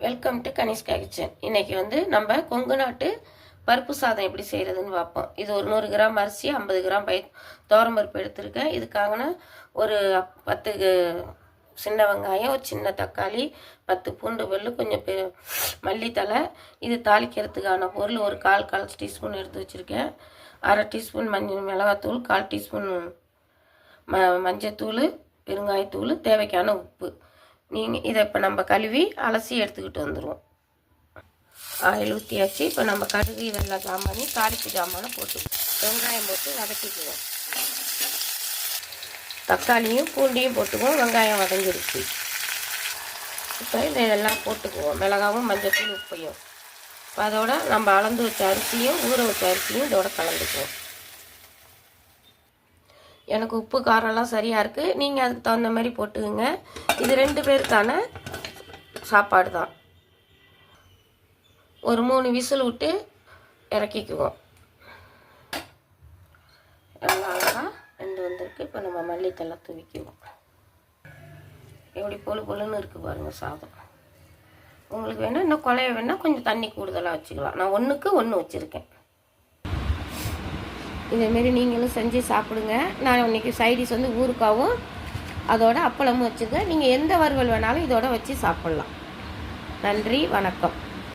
Welcome to Kanishka kitchen. இன்னைக்கு நம்ம கொங்கு நாட்டு பருப்பு சாதம் எப்படி செய்கிறதுன்னு பார்ப்போம். இது ஒரு 100 கிராம் அரிசி, 50 கிராம் துவரம்பருப்பு எடுத்திருக்கேன். இதுக்காக ஒரு 10 சின்ன வெங்காயம், ஒரு சின்ன தக்காளி, 10 பூண்டு பல்லு, கொஞ்சம் மல்லித்தலை. இது தாளிக்கிறதுக்கான பொருள் ஒரு கால் டீஸ்பூன் எடுத்து வச்சுருக்கேன். அரை டீஸ்பூன் மிளகாத்தூள், 1/4 டீஸ்பூன் மஞ்சத்தூள், பெருங்காயத்தூள், தேவைக்கான உப்பு. இதை இப்போ நம்ம கழுவி அலசி எடுத்துக்கிட்டு வந்துடுவோம். ஆயில் ஊற்றியாச்சு. இப்போ நம்ம கடுகு இதெல்லாம் ஜாமானி தாளிப்பு ஜாமானை போட்டு வெங்காயம் போட்டு வதக்கிக்குவோம். தக்காளியும் பூண்டையும் போட்டுக்குவோம். வெங்காயம் வதங்கிருச்சு. இப்போ இதெல்லாம் போட்டுக்குவோம். மிளகாவும் மஞ்சத்தூள் உப்பையும். இப்போ அதோட நம்ம அளந்து வச்ச அரிசியும் ஊற வச்ச அரிசியும் இதோட கலந்துக்குவோம். எனக்கு உப்பு காரம்லாம் சரியாக இருக்குது. நீங்கள் அதுக்கு தகுந்த மாதிரி போட்டுக்குங்க. இது 2 பேருக்கான சாப்பாடு தான். ஒரு 3 விசில் விட்டு இறக்கிக்குவோம். எல்லாம் அழகாக வெந்து வந்திருக்கு. இப்போ நம்ம மல்லித்தலை தூவிக்குவோம். எப்படி பொழுன்னு இருக்குது பாருங்கள் சாதம். உங்களுக்கு வேணால் இன்னும் குழைய வேணால் கொஞ்சம் தண்ணி கூடுதலாக வச்சுக்கலாம். நான் 1க்கு 1 வச்சுருக்கேன். இதேமாரி நீங்களும் செஞ்சு சாப்பிடுங்க. நான் இன்றைக்கி சைடிஷ் ஊறுக்காவும் அதோட அப்பளமும் வச்சுருக்கேன். நீங்கள் எந்த வறுவல் வேணாலும் இதோட வச்சு சாப்பிட்லாம். நன்றி, வணக்கம்.